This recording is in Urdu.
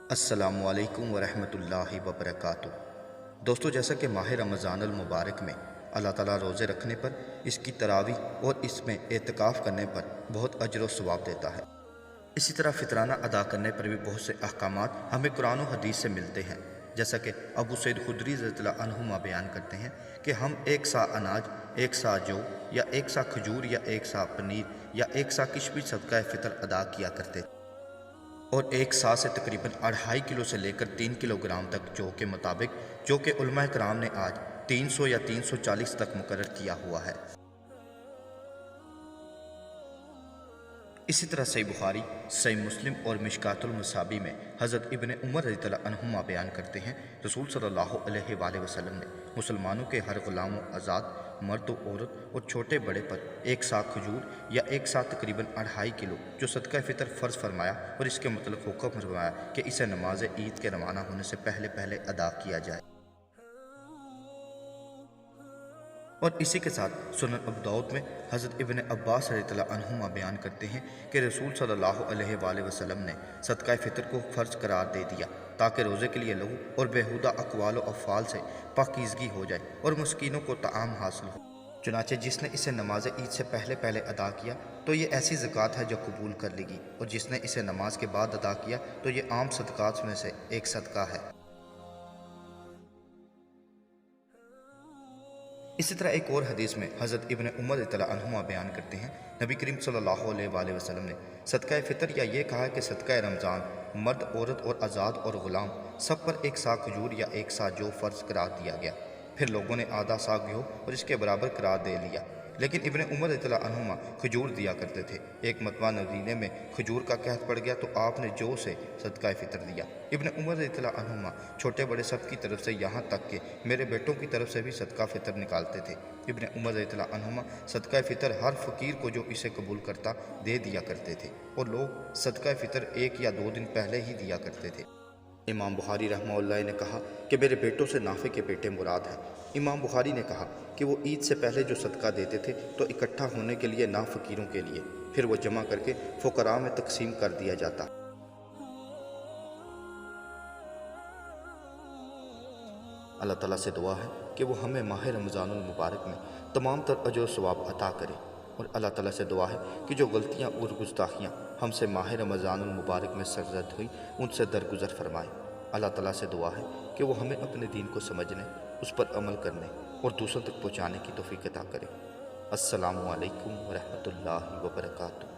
السلام علیکم ورحمۃ اللہ وبرکاتہ۔ دوستو، جیسا کہ ماہ رمضان المبارک میں اللہ تعالیٰ روزے رکھنے پر، اس کی تراویح اور اس میں اعتکاف کرنے پر بہت اجر و ثواب دیتا ہے، اسی طرح فطرانہ ادا کرنے پر بھی بہت سے احکامات ہمیں قرآن و حدیث سے ملتے ہیں۔ جیسا کہ ابو سعید خدری رضی اللہ عنہما بیان کرتے ہیں کہ ہم ایک سا اناج، ایک سا جو یا ایک سا کھجور یا ایک سا پنیر یا ایک سا کشمش صدقہ فطر ادا کیا کرتے تھے، اور ایک سا سے تقریباً 2.5 کلو سے لے کر 3 کلو گرام تک جو کے مطابق، جو کہ علماء کرام نے آج 300 یا 340 تک مقرر کیا ہوا ہے۔ اسی طرح صحیح بخاری، صحیح مسلم اور مشکات المصابیح میں حضرت ابن عمر رضی اللہ عنہما بیان کرتے ہیں، رسول صلی اللہ علیہ وآلہ وسلم نے مسلمانوں کے ہر غلام و آزاد، مرد و عورت اور چھوٹے بڑے پر ایک سا کھجور یا ایک سا تقریباً 2.5 کلو جو صدقہ فطر فرض فرمایا، اور اس کے متعلق حکم فرمایا کہ اسے نماز عید کے روانہ ہونے سے پہلے ادا کیا جائے۔ اور اسی کے ساتھ سنن ابو داؤد میں حضرت ابن عباس رضی اللہ عنہما بیان کرتے ہیں کہ رسول صلی اللہ علیہ وآلہ وسلم نے صدقہ فطر کو فرض قرار دے دیا تاکہ روزے کے لیے لغو اور بیہودہ اقوال و افعال سے پاکیزگی ہو جائے اور مسکینوں کو طعام حاصل ہو۔ چنانچہ جس نے اسے نماز عید سے پہلے ادا کیا تو یہ ایسی زکوٰۃ ہے جو قبول کر لی گی، اور جس نے اسے نماز کے بعد ادا کیا تو یہ عام صدقات میں سے ایک صدقہ ہے۔ اسی طرح ایک اور حدیث میں حضرت ابن عمر رضی اللہ عنہما بیان کرتے ہیں، نبی کریم صلی اللہ علیہ وآلہ وسلم نے صدقہ فطر یا یہ کہا کہ صدقہ رمضان مرد، عورت اور آزاد اور غلام سب پر ایک سا کھجور یا ایک سا جو فرض قرار دیا گیا۔ پھر لوگوں نے آدھا سا گیہوں اور اس کے برابر قرار دے لیا، لیکن ابن عمر رضی اللہ عنہما کھجور دیا کرتے تھے۔ ایک مرتبہ مدینے میں کھجور کا قحط پڑ گیا تو آپ نے جو سے صدقہ فطر دیا۔ ابن عمر رضی اللہ عنہما چھوٹے بڑے سب کی طرف سے، یہاں تک کہ میرے بیٹوں کی طرف سے بھی صدقہ فطر نکالتے تھے۔ ابن عمر رضی اللہ عنہما صدقہ فطر ہر فقیر کو جو اسے قبول کرتا دے دیا کرتے تھے، اور لوگ صدقہ فطر 1 یا 2 دن پہلے ہی دیا کرتے تھے۔ امام بخاری رحمہ اللہ نے کہا کہ میرے بیٹوں سے نافع کے بیٹے مراد ہیں۔ امام بخاری نے کہا کہ وہ عید سے پہلے جو صدقہ دیتے تھے تو اکٹھا ہونے کے لیے نہ فقیروں کے لیے، پھر وہ جمع کر کے فقراء میں تقسیم کر دیا جاتا۔ اللہ تعالیٰ سے دعا ہے کہ وہ ہمیں ماہ رمضان المبارک میں تمام تر اجر و ثواب عطا کرے، اور اللہ تعالیٰ سے دعا ہے کہ جو غلطیاں اور گستاخیاں ہم سے ماہ رمضان المبارک میں سرزد ہوئیں ان سے درگزر فرمائے۔ اللہ تعالیٰ سے دعا ہے کہ وہ ہمیں اپنے دین کو سمجھنے، اس پر عمل کرنے اور دوسروں تک پہنچانے کی توفیق عطا کرے۔ السلام علیکم ورحمۃ اللہ وبرکاتہ۔